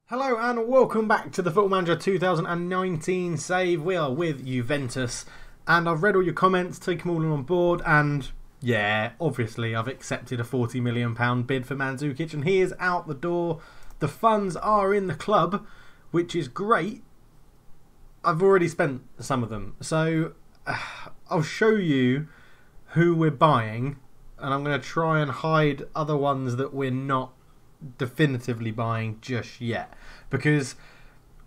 Hello and welcome back to the Football Manager 2019 save. We are with Juventus and I've read all your comments, taken them all on board, and yeah, obviously I've accepted a £40 million bid for Mandzukic and he is out the door. The funds are in the club, which is great. I've already spent some of them, so I'll show you who we're buying and I'm going to try and hide other ones that we're not definitively buying just yet, because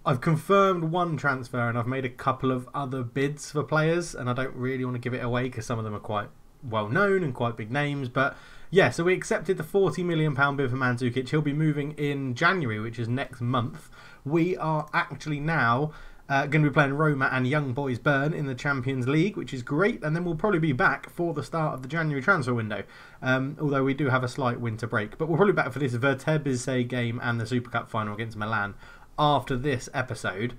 I've confirmed one transfer and I've made a couple of other bids for players and I don't really want to give it away because some of them are quite well known and quite big names. But yeah, so we accepted the £40 million bid for Mandzukic. He'll be moving in January, which is next month. We are actually now going to be playing Roma and Young Boys Bern in the Champions League, which is great, and then we'll probably be back for the start of the January transfer window, although we do have a slight winter break. But we'll probably be back for this Vertebise game and the Super Cup final against Milan after this episode.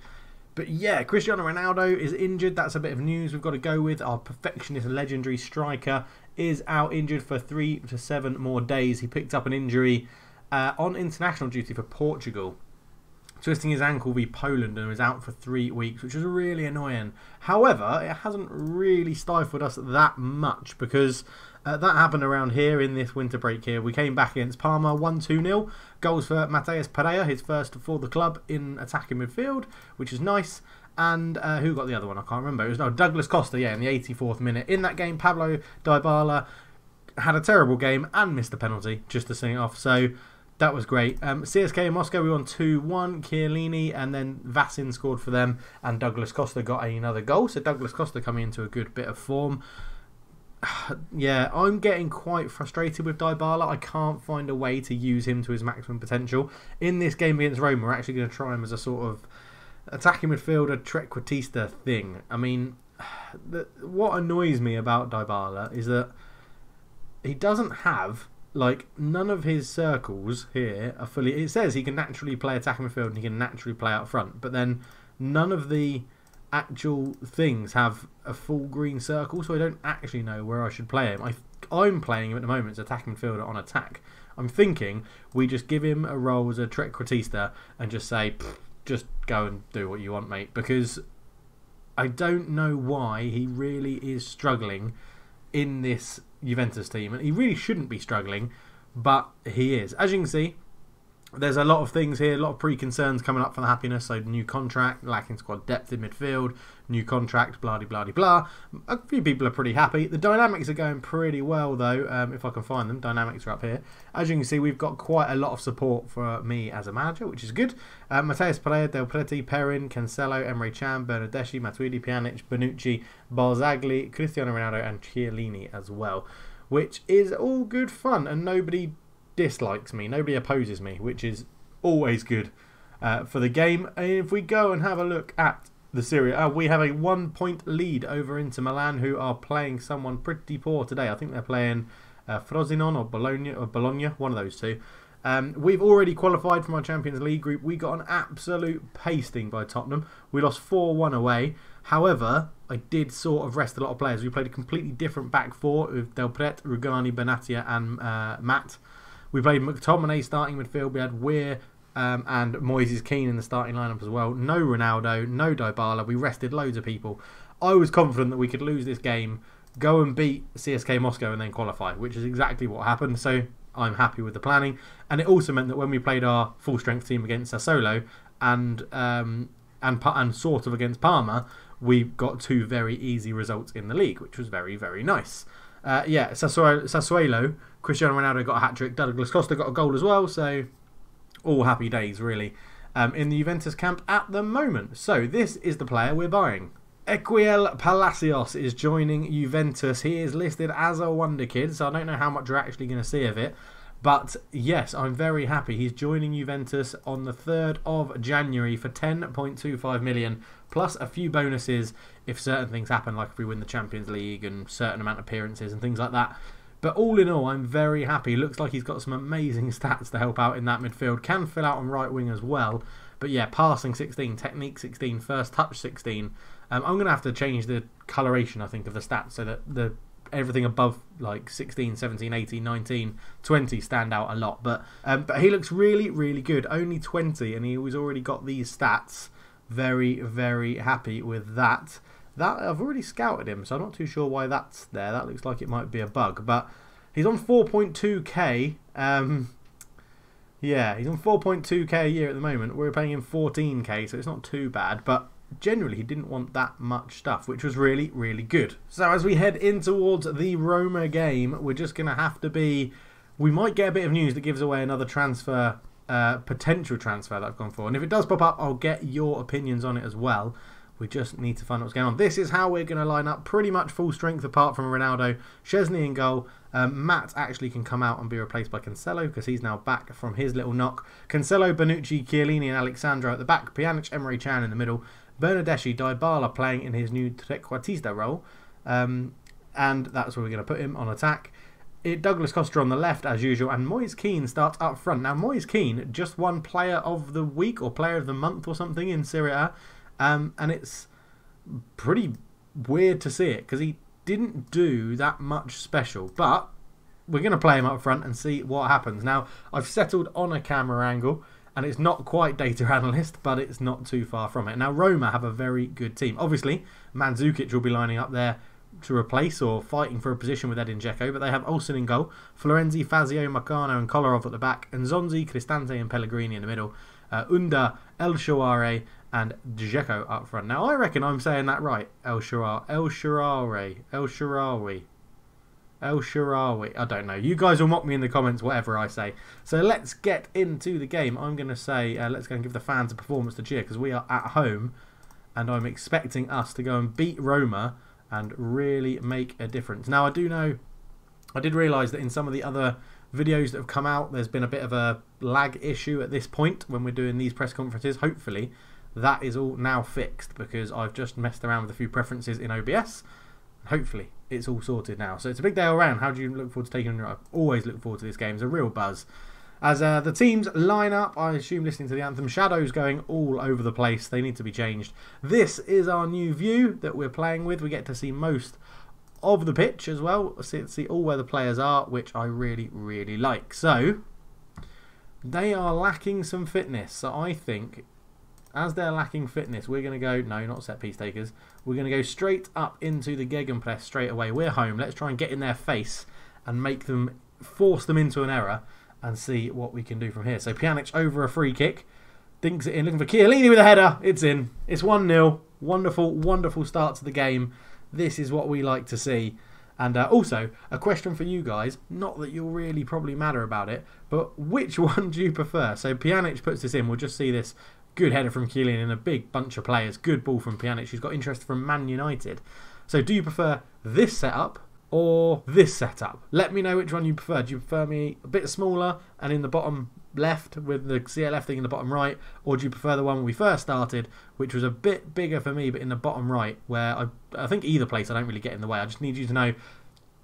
But yeah, Cristiano Ronaldo is injured. That's a bit of news we've got to go with. Our perfectionist legendary striker is out injured for 3 to 7 more days. He picked up an injury on international duty for Portugal, twisting his ankle v Poland, and was out for 3 weeks, which was really annoying. However, it hasn't really stifled us that much because that happened around here in this winter break here. We came back against Parma, 1-2-0. Goals for Matheus Pereira, his first for the club in attacking midfield, which is nice. And who got the other one? I can't remember. It was Douglas Costa, yeah, in the 84th minute. In that game, Pablo Dybala had a terrible game and missed a penalty just to sing it off. So that was great. CSK in Moscow, we won 2-1. Chiellini and then Vasin scored for them, and Douglas Costa got another goal. So Douglas Costa coming into a good bit of form. Yeah, I'm getting quite frustrated with Dybala. I can't find a way to use him to his maximum potential. In this game against Roma, we're actually going to try him as a sort of attacking midfielder, trequartista thing. I mean, what annoys me about Dybala is that he doesn't have, like, none of his circles here are fully. It says he can naturally play attacking midfield and he can naturally play out front, but then none of the actual things have a full green circle, so I don't actually know where I should play him. I'm playing him at the moment as attacking midfielder on attack. I'm thinking we just give him a role as a trequartista and just say, just go and do what you want, mate, because I don't know why he really is struggling in this Juventus team, and he really shouldn't be struggling, but he is. As you can see, there's a lot of things here, a lot of pre-concerns coming up for the happiness. So new contract, lacking squad depth in midfield, new contract, blah blah blah blah. A few people are pretty happy. The dynamics are going pretty well though, if I can find them. Dynamics are up here. As you can see, we've got quite a lot of support for me as a manager, which is good. Matheus Pereira, Del Preti, Perin, Cancelo, Emre Can, Bernardeschi, Matuidi, Pjanic, Bonucci, Barzagli, Cristiano Ronaldo and Chiellini as well, which is all good fun, and nobody dislikes me, nobody opposes me, which is always good for the game. And if we go and have a look at the Serie A, we have a 1-point lead over Inter Milan, who are playing someone pretty poor today. I think they're playing Frosinone or Bologna, one of those two. We've already qualified from our Champions League group. We got an absolute pasting by Tottenham. We lost 4-1 away. However, I did sort of rest a lot of players. We played a completely different back four with Del Pret, Rugani, Benatia and Matt. We played McTominay starting midfield. We had Weir and Moise Kean in the starting lineup as well. No Ronaldo, no Dybala. We rested loads of people. I was confident that we could lose this game, go and beat CSK Moscow and then qualify, which is exactly what happened. So I'm happy with the planning. And it also meant that when we played our full-strength team against Sassuolo and sort of against Parma, we got 2 very easy results in the league, which was very, very nice. Yeah, Sassuolo, Cristiano Ronaldo got a hat-trick, Douglas Costa got a goal as well, so all happy days really in the Juventus camp at the moment. So this is the player we're buying. Equiel Palacios is joining Juventus. He is listed as a wonderkid, so I don't know how much you're actually going to see of it. But yes, I'm very happy. He's joining Juventus on the 3rd of January for 10.25 million, plus a few bonuses if certain things happen, like if we win the Champions League and certain amount of appearances and things like that. But all in all, I'm very happy. Looks like he's got some amazing stats to help out in that midfield. Can fill out on right wing as well. But yeah, passing 16, technique 16, first touch 16. I'm going to have to change the coloration, I think, of the stats so that the everything above like 16, 17, 18, 19, 20 stand out a lot. But he looks really, really good. Only 20, and he's already got these stats. Very, very happy with that. That I've already scouted him, so I'm not too sure why that's there. That looks like it might be a bug. But he's on 4.2k. Yeah, he's on 4.2k a year at the moment. We're paying him 14k, so it's not too bad. But generally, he didn't want that much stuff, which was really, really good. So as we head in towards the Roma game, we're just going to have to be... We might get a bit of news that gives away another transfer, potential transfer that I've gone for. And if it does pop up, I'll get your opinions on it as well. We just need to find out what's going on. This is how we're going to line up, pretty much full strength apart from Ronaldo. Szczesny in goal. Matt actually can come out and be replaced by Cancelo because he's now back from his little knock. Cancelo, Bonucci, Chiellini and Alexandro at the back. Pjanic, Emre Can in the middle. Bernardeschi, Dybala playing in his new trequartista role. And that's where we're going to put him on attack. Douglas Costa on the left as usual. And Moise Kean starts up front. Now Moise Kean just won Player of the Week or Player of the Month or something in Serie A. And it's pretty weird to see it because he didn't do that much special. But we're going to play him up front and see what happens. Now, I've settled on a camera angle and it's not quite data analyst, but it's not too far from it. Now, Roma have a very good team. Obviously, Mandzukic will be lining up there to replace or fighting for a position with Edin Dzeko, but they have Olsen in goal, Florenzi, Fazio, Marcano and Kolarov at the back, and Zonzi, Cristante and Pellegrini in the middle, Unda, El Shaarawy and Dzeko up front. Now, I reckon I'm saying that right. El Shaarawy. I don't know. You guys will mock me in the comments, whatever I say. So let's get into the game. I'm going to say, let's go and give the fans a performance to cheer because we are at home and I'm expecting us to go and beat Roma and really make a difference. Now, I did realise that in some of the other videos that have come out, there's been a bit of a lag issue at this point when we're doing these press conferences. Hopefully, that is all now fixed because I've just messed around with a few preferences in OBS. Hopefully, it's all sorted now. So it's a big day all round. How do you look forward to taking it? I always look forward to this game. It's a real buzz. As the teams line up, I assume listening to the anthem, shadows going all over the place. They need to be changed. This is our new view that we're playing with. We get to see most of the pitch as well. See all where the players are, which I really, really like. So, they are lacking some fitness. So I think, as they're lacking fitness, we're going to go, no, not set piece takers. We're going to go straight up into the Gegenpress straight away. We're home. Let's try and get in their face and make them, force them into an error and see what we can do from here. So Pjanic over a free kick. Dinks it in, looking for Chiellini with a header. It's in. It's 1-0. Wonderful, wonderful start to the game. This is what we like to see. And also, a question for you guys. Not that you'll really probably matter about it, but which one do you prefer? So Pjanic puts this in. We'll just see this good header from Chiellini and a big bunch of players. Good ball from Pjanic, who's got interest from Man United. So do you prefer this setup or this setup? Let me know which one you prefer. Do you prefer me a bit smaller and in the bottom left with the CLF thing in the bottom right, or do you prefer the one when we first started, which was a bit bigger for me but in the bottom right, where I think either place I don't really get in the way. I just need you to know,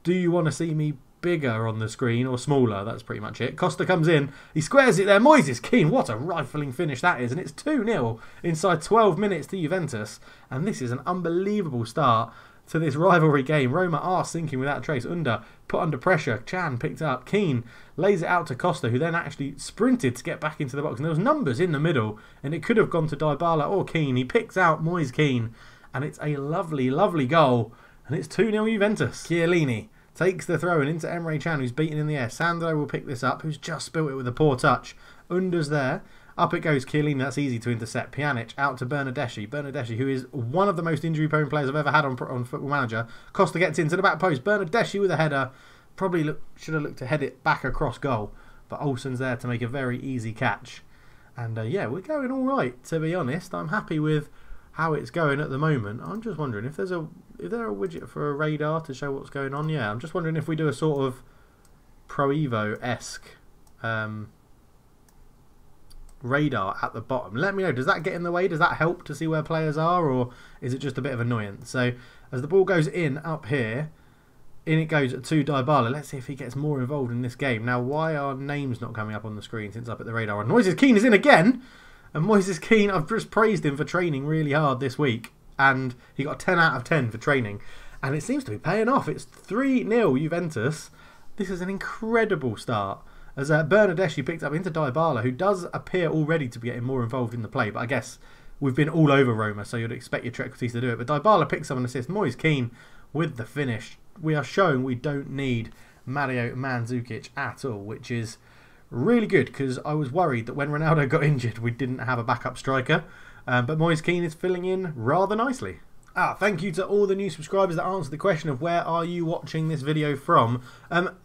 do you want to see me bigger on the screen or smaller? That's pretty much it. Costa comes in, he squares it there. Moise Kean, what a rifling finish that is, and it's 2-0 inside 12 minutes to Juventus, and this is an unbelievable start to this rivalry game. Roma are sinking without a trace. Unda put under pressure. Can picked up. Kean lays it out to Costa, who then actually sprinted to get back into the box. And there was numbers in the middle, and it could have gone to Dybala or Kean. He picks out Moise Kean, and it's a lovely, lovely goal. And it's 2-0 Juventus. Chiellini takes the throw in into Emre Can, who's beaten in the air. Sandro will pick this up, who's just spilt it with a poor touch. Unda's there. Up it goes, Chiellini, that's easy to intercept. Pjanic out to Bernardeschi. Bernardeschi, who is one of the most injury-prone players I've ever had on Football Manager. Costa gets into the back post. Bernardeschi with a header. Probably should have looked to head it back across goal. But Olsen's there to make a very easy catch. And yeah, we're going all right, to be honest. I'm happy with how it's going at the moment. I'm just wondering if is there a widget for a radar to show what's going on? Yeah, I'm just wondering if we do a sort of Pro Evo-esque radar at the bottom. Let me know, does that get in the way? Does that help to see where players are, or is it just a bit of annoyance? So as the ball goes in up here, in it goes to Dybala. Let's see if he gets more involved in this game. Now, why are names not coming up on the screen since up at the radar? And Moise Kean is in again, and Moise Kean, I've just praised him for training really hard this week, and he got a 10 out of 10 for training. And it seems to be paying off. It's 3-0 Juventus. This is an incredible start. As Bernardeschi picked up into Dybala, who does appear already to be getting more involved in the play. But I guess we've been all over Roma, so you'd expect your Trequartese to do it. But Dybala picks up an assist. Moise Kean with the finish. We are showing we don't need Mario Mandzukic at all, which is really good, because I was worried that when Ronaldo got injured, we didn't have a backup striker. But Moise Kean is filling in rather nicely. Thank you to all the new subscribers that answered the question of where are you watching this video from.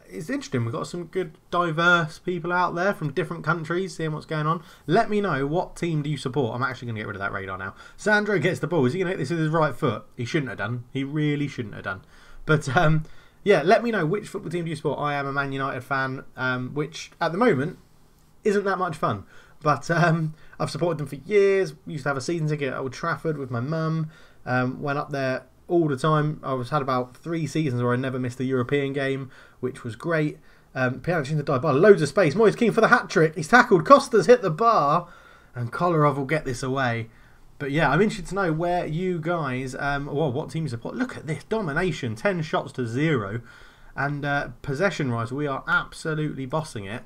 It's interesting, we've got some good diverse people out there from different countries seeing what's going on. Let me know, what team do you support? I'm actually going to get rid of that radar now. Sandro gets the ball. Is he going to hit this with his right foot? He shouldn't have done. He really shouldn't have done. But yeah, let me know which football team do you support. I am a Man United fan, which at the moment isn't that much fun. But I've supported them for years. Used to have a season ticket at Old Trafford with my mum. Went up there all the time. I had about 3 seasons where I never missed a European game, which was great. Pjanic into Dybala, loads of space. Moise Kean for the hat-trick. He's tackled. Costa's hit the bar. And Kolarov will get this away. But yeah, I'm interested to know where you guys, well, what team you support. Look at this. Domination. 10 shots to 0. And possession-wise, we are absolutely bossing it.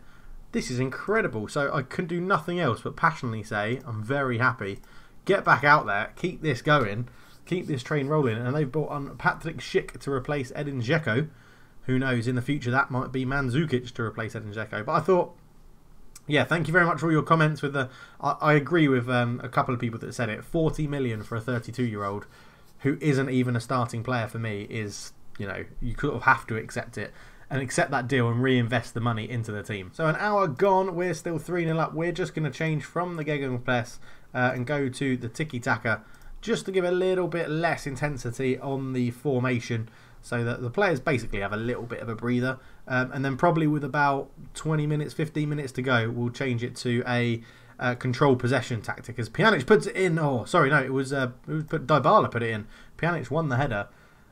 This is incredible. So I can do nothing else but passionately say I'm very happy. Get back out there. Keep this going. Keep this train rolling. And they've brought on Patrick Schick to replace Edin Dzeko. Who knows, in the future that might be Mandzukic to replace Edin Dzeko. But I thought, yeah, thank you very much for all your comments. With the, I agree with a couple of people that said it. 40 million for a 32-year-old who isn't even a starting player for me is, you know, you sort of have to accept it. And accept that deal and reinvest the money into the team. So an hour gone, we're still 3-0 up. We're just going to change from the Gegenpress and go to the tiki-taka, just to give a little bit less intensity on the formation, so that the players basically have a little bit of a breather. And then probably with about 20 minutes, 15 minutes to go, we'll change it to a control possession tactic, as Pjanic puts it in. Oh, sorry, no, it was Dybala put it in. Pjanic won the header.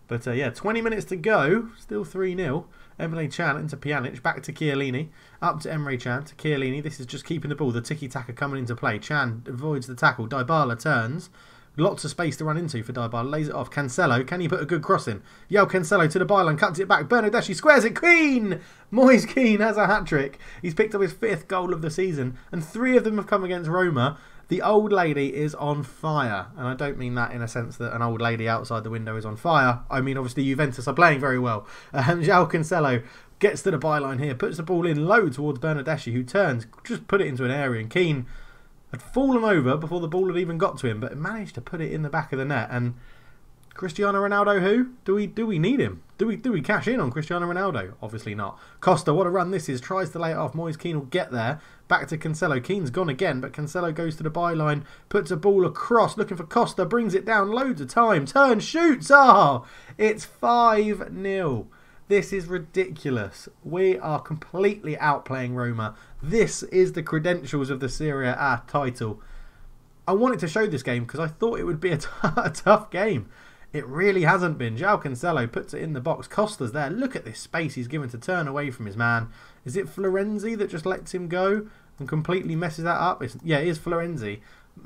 But yeah, 20 minutes to go, still 3-0. Emre Can into Pjanic, back to Chiellini, up to Emre Can, to Chiellini. This is just keeping the ball, the tiki-taka coming into play. Can avoids the tackle, Dybala turns. Lots of space to run into for Dybala, lays it off. Cancelo, can he put a good cross in? Yo, Cancelo to the byline, cuts it back. Bernardeschi squares it. Kean! Moise Kean has a hat-trick. He's picked up his 5th goal of the season, and 3 of them have come against Roma. The old lady is on fire. And I don't mean that in a sense that an old lady outside the window is on fire. I mean, obviously, Juventus are playing very well. João Cancelo gets to the byline here, puts the ball in low towards Bernardeschi, who turns, just put it into an area, and Kean had fallen over before the ball had even got to him, but managed to put it in the back of the net. And Cristiano Ronaldo, who? Do we need him? Do we cash in on Cristiano Ronaldo? Obviously not. Costa, what a run this is. Tries to lay it off. Moise Kean will get there. Back to Cancelo. Kean's gone again, but Cancelo goes to the byline, puts a ball across, looking for Costa, brings it down loads of time. Turns, shoots. It's 5-0. This is ridiculous. We are completely outplaying Roma. This is the credentials of the Serie A title. I wanted to show this game because I thought it would be a tough game. It really hasn't been. João Cancelo puts it in the box. Costa's there. Look at this space he's given to turn away from his man. Is it Florenzi that just lets him go and completely messes that up? Yeah, it is Florenzi.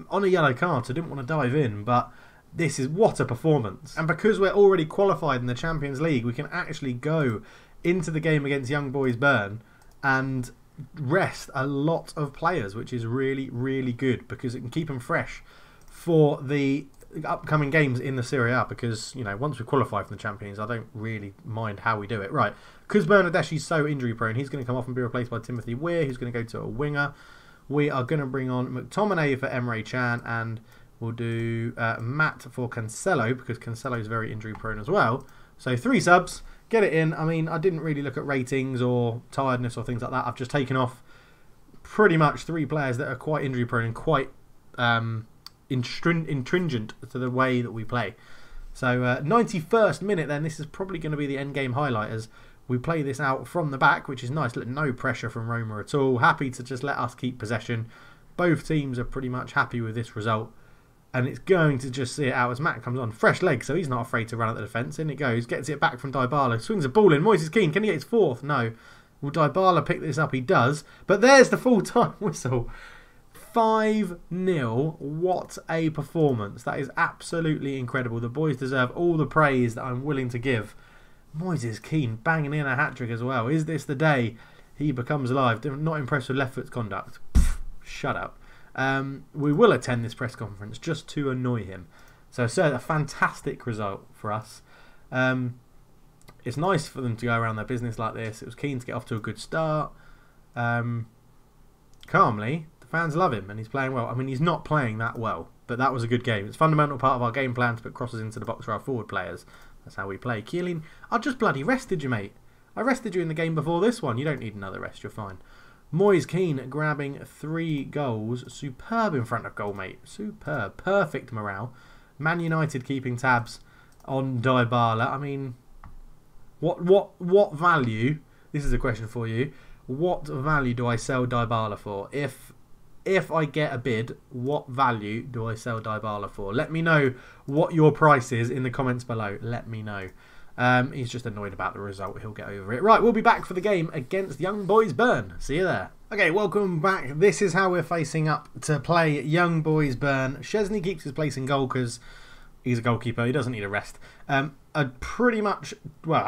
On a yellow card, so I didn't want to dive in, but this is what a performance. And because we're already qualified in the Champions League, we can actually go into the game against Young Boys Bern and rest a lot of players, which is really, really good, because it can keep them fresh for the upcoming games in the Serie A. Because, you know, once we qualify for the Champions, I don't really mind how we do it. Right, because Bernardeschi's so injury prone, he's going to come off and be replaced by Timothy Weir, who's going to go to a winger. We are going to bring on McTominay for Emre Can, and we'll do Matt for Cancelo, because Cancelo is very injury prone as well. So 3 subs, get it in. I mean, I didn't really look at ratings or tiredness or things like that. I've just taken off pretty much 3 players that are quite injury prone and quite intringent to the way that we play. So 91st minute then, this is probably going to be the end game highlight as we play this out from the back, which is nice. No pressure from Roma at all. Happy to just let us keep possession. Both teams are pretty much happy with this result. And it's going to just see it out as Matt comes on. Fresh leg, so he's not afraid to run at the defence. In it goes. Gets it back from Dybala. Swings a ball in. Moise Kean. Can he get his 4th? No. Will Dybala pick this up? He does. But there's the full-time whistle. 5-0. What a performance. That is absolutely incredible. The boys deserve all the praise that I'm willing to give. Moise Kean banging in a hat-trick as well. Is this the day he becomes alive? Not impressed with left foot's conduct. Pfft, shut up. We will attend this press conference just to annoy him. So, a fantastic result for us. It's nice for them to go around their business like this. It was Kean to get off to a good start. Calmly, the fans love him and he's playing well. I mean, he's not playing that well, but that was a good game. It's a fundamental part of our game plan to put crosses into the box for our forward players. That's how we play. Keelan, I just bloody rested you, mate. I rested you in the game before this one. You don't need another rest. You're fine. Moise Kean grabbing 3 goals. Superb in front of goal, mate. Superb. Perfect morale. Man United keeping tabs on Dybala. I mean, what value? This is a question for you. What value do I sell Dybala for? If I get a bid, what value do I sell Dybala for? Let me know what your price is in the comments below. Let me know. He's just annoyed about the result. He'll get over it. Right, we'll be back for the game against Young Boys Bern. See you there. Okay, welcome back. This is how we're facing up to play Young Boys Bern. Szczesny keeps his place in goal because he's a goalkeeper. He doesn't need a rest. A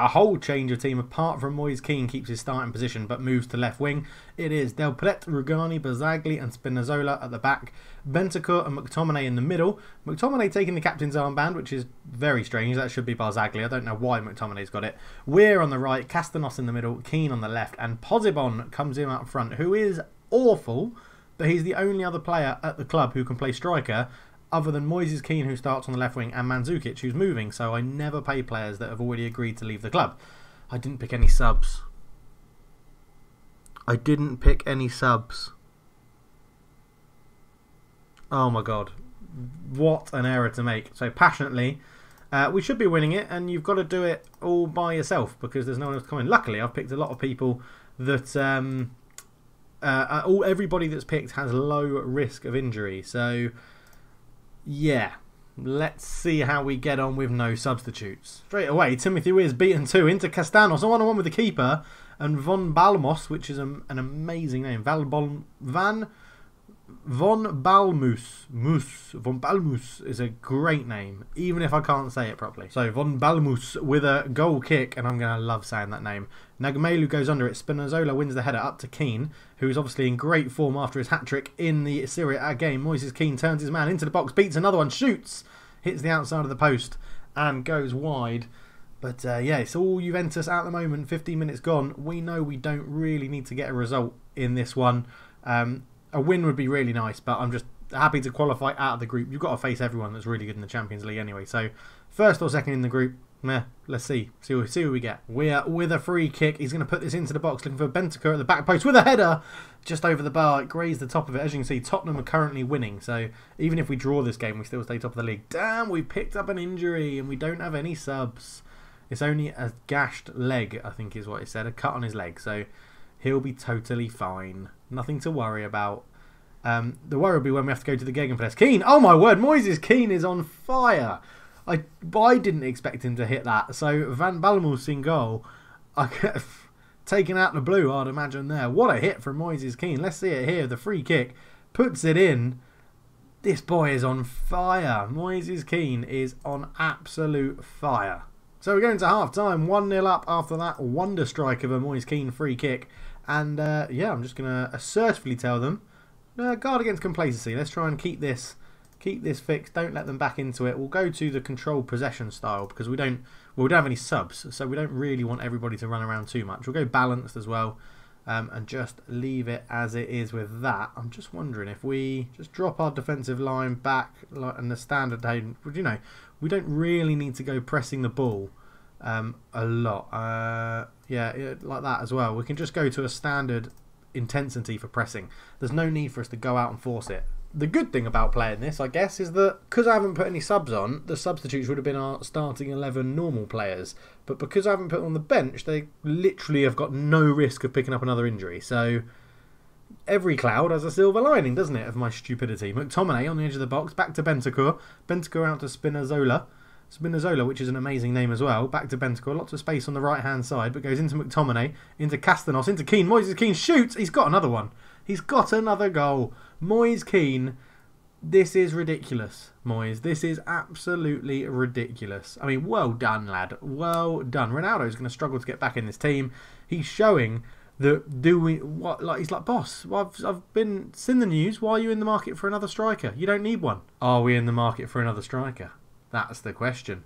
whole change of team apart from Moise Kean keeps his starting position but moves to left wing. It is Del Pret, Rugani, Barzagli and Spinazzola at the back. Bentancur and McTominay in the middle. McTominay taking the captain's armband, which is very strange. That should be Barzagli. I don't know why McTominay's got it. We're on the right, Castanos in the middle, Kean on the left, and Pozibon comes in up front, who is awful, but he's the only other player at the club who can play striker other than Moise Kean, who starts on the left wing, and Mandzukic, who's moving. So I never pay players that have already agreed to leave the club. I didn't pick any subs. Oh my god. What an error to make. So passionately, we should be winning it, and you've got to do it all by yourself because there's no one else coming. Luckily, I've picked a lot of people that... everybody that's picked has low risk of injury. So... yeah, let's see how we get on with no substitutes. Straight away, Timothy Weir's beaten 2 into Castanos, a 1-on-1 with the keeper, and Von Balmos, which is an amazing name. Von Balmus is a great name, even if I can't say it properly. So, Von Balmus with a goal kick, and I'm going to love saying that name. Nagamelu goes under it. Spinazzola wins the header up to Kean, who is obviously in great form after his hat-trick in the Serie A game. Moise Kean turns his man into the box, beats another one, shoots, hits the outside of the post, and goes wide. But yeah, it's all Juventus at the moment. 15 minutes gone. We know we don't really need to get a result in this one. A win would be really nice, but I'm just happy to qualify out of the group. You've got to face everyone that's really good in the Champions League anyway. So, first or second in the group, let's see. See what we get. We're with a free kick. He's going to put this into the box, looking for Bentancur at the back post with a header just over the bar. It grazed the top of it. As you can see, Tottenham are currently winning. So, even if we draw this game, we still stay top of the league. Damn, we picked up an injury and we don't have any subs. It's only a gashed leg, I think is what it said. A cut on his leg. So, he'll be totally fine. Nothing to worry about. The worry will be when we have to go to the Gegenpress. Kean! Oh my word! Moise Kean is on fire! I didn't expect him to hit that. So, Van Balmus in goal. Taken out the blue, I'd imagine there. What a hit from Moise Kean. Let's see it here. The free kick. Puts it in. This boy is on fire. Moise Kean is on absolute fire. So, we're going to half-time. 1-0 up after that wonder strike of a Moise Kean free kick. And, yeah, I'm just going to assertively tell them, guard against complacency. Let's try and keep this fixed. Don't let them back into it. We'll go to the controlled possession style because we don't have any subs, so we don't really want everybody to run around too much. We'll go balanced as well, and just leave it as it is with that. I'm just wondering if we just drop our defensive line back and the standard, you know, we don't really need to go pressing the ball a lot. Yeah, like that as well. We can just go to a standard intensity for pressing. There's no need for us to go out and force it. The good thing about playing this, I guess, is that because I haven't put any subs on, the substitutes would have been our starting 11 normal players. But because I haven't put them on the bench, they literally have got no risk of picking up another injury. So every cloud has a silver lining, doesn't it, of my stupidity. McTominay on the edge of the box, back to Bentancur. Bentancur out to Spinazzola. Spinazzola, which is an amazing name as well. Back to Bentancur. Lots of space on the right-hand side, but goes into McTominay, into Castanos, into Kean. Moise Kean shoots. He's got another one. He's got another goal. Moise Kean. This is ridiculous, Moise. This is absolutely ridiculous. I mean, well done, lad. Well done. Ronaldo's going to struggle to get back in this team. He's showing that he's like, boss, well, I've been seen the news. Why are you in the market for another striker? You don't need one. Are we in the market for another striker? That's the question.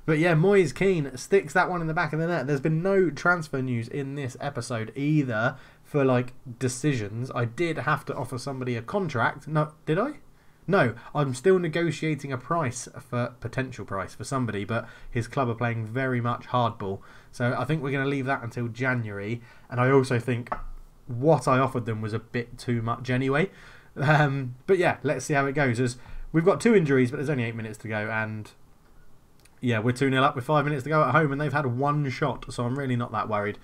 But yeah, Moise Kean sticks that one in the back of the net. There's been no transfer news in this episode either for like decisions. I did have to offer somebody a contract. No, did I? No, I'm still negotiating a potential price for somebody, but his club are playing very much hardball. So I think we're going to leave that until January. And I also think what I offered them was a bit too much anyway. But yeah, let's see how it goes. As we've got 2 injuries, but there's only 8 minutes to go. And yeah, we're 2-0 up with 5 minutes to go at home, and they've had 1 shot. So I'm really not that worried.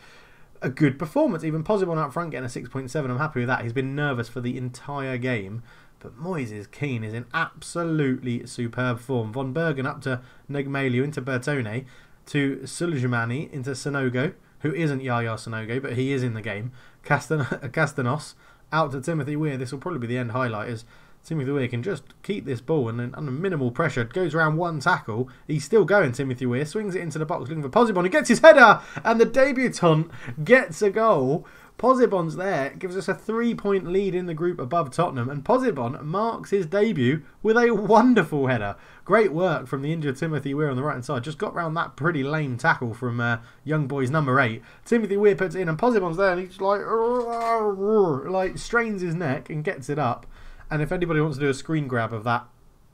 A good performance, even Posibon up front getting a 6.7. I'm happy with that. He's been nervous for the entire game. But Moise Kean is in absolutely superb form. Von Bergen up to Negmelio into Bertone, to Suljamani into Sonogo, who isn't Yaya Sonogo, but he is in the game. Castanos out to Timothy Weir. This will probably be the end highlight, as Timothy Weir can just keep this ball and then under minimal pressure goes around 1 tackle. He's still going, Timothy Weir. Swings it into the box looking for Posibon. He gets his header and the debutant gets a goal. Posibon's there, gives us a 3-point lead in the group above Tottenham, and Posibon marks his debut with a wonderful header. Great work from the injured Timothy Weir on the right hand side. Just got round that pretty lame tackle from young boy's number 8. Timothy Weir puts it in and Posibon's there and he's like strains his neck and gets it up. And if anybody wants to do a screen grab of that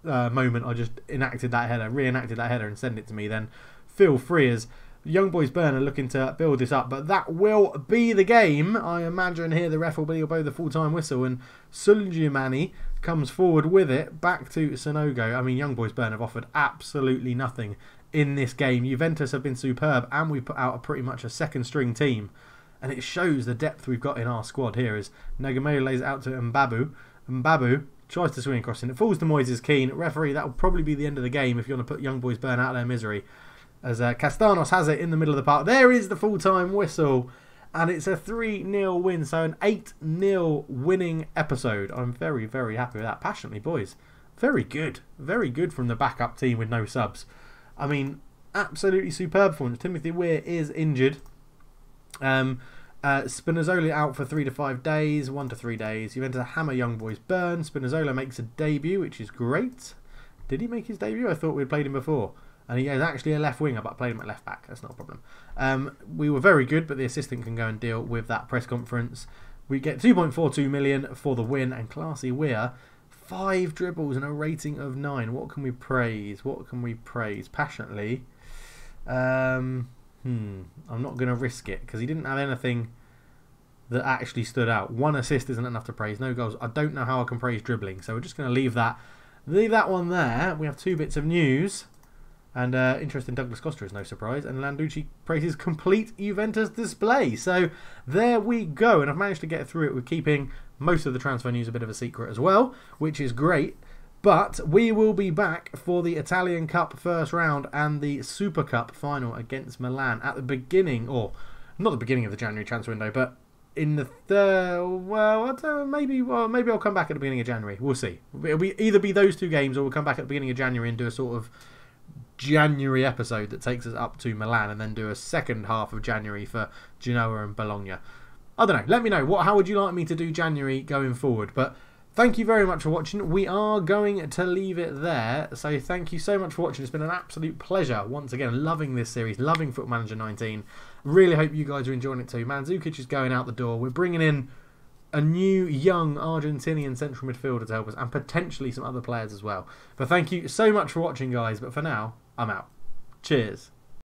moment, I just reenacted that header and send it to me, then feel free, as young boys Burn are looking to build this up. But that will be the game. I imagine here the ref will blow the full-time whistle, and Suljamani comes forward with it back to Sonogo. I mean, young boys Burn have offered absolutely nothing in this game. Juventus have been superb, and we've put out pretty much a second-string team. And it shows the depth we've got in our squad here, as Nagameo lays it out to Mbabu. Mbabu tries to swing across and it falls to Moise Kean. Referee, that will probably be the end of the game if you want to put young boys Burn out of their misery. As Castanos has it in the middle of the park. There is the full-time whistle. And it's a 3-0 win. So an 8-0 winning episode. I'm very, very happy with that. Passionately, boys. Very good. Very good from the backup team with no subs. I mean, absolutely superb performance. Timothy Weir is injured. Spinazzola out for 3 to 5 days, 1 to 3 days. Juventus hammer young boys Burn. Spinazzola makes a debut, which is great. Did he make his debut? I thought we'd played him before. And he is actually a left winger, but I played him at left back. That's not a problem. We were very good, but the assistant can go and deal with that press conference. We get 2.42 million for the win, and Classy Weir, 5 dribbles and a rating of 9. What can we praise? What can we praise? Passionately. I'm not going to risk it because he didn't have anything that actually stood out. 1 assist isn't enough to praise. No goals. I don't know how I can praise dribbling, so we're just going to leave that one there. We have 2 bits of news. And interest in Douglas Costa is no surprise. And Landucci praises complete Juventus display. So there we go. And I've managed to get through it with keeping most of the transfer news a bit of a secret as well, which is great. But we will be back for the Italian Cup first round and the Super Cup final against Milan at the beginning, or not the beginning of the January transfer window, but in the maybe I'll come back at the beginning of January. We'll see. It'll either be those 2 games, or we'll come back at the beginning of January and do a sort of January episode that takes us up to Milan, and then do a second half of January for Genoa and Bologna. I don't know. Let me know. How would you like me to do January going forward? But thank you very much for watching. We are going to leave it there. So thank you so much for watching. It's been an absolute pleasure. Once again, loving this series, loving Football Manager 19. Really hope you guys are enjoying it too. Mandzukic is going out the door. We're bringing in a new young Argentinian central midfielder to help us, and potentially some other players as well. But thank you so much for watching, guys. But for now, I'm out. Cheers.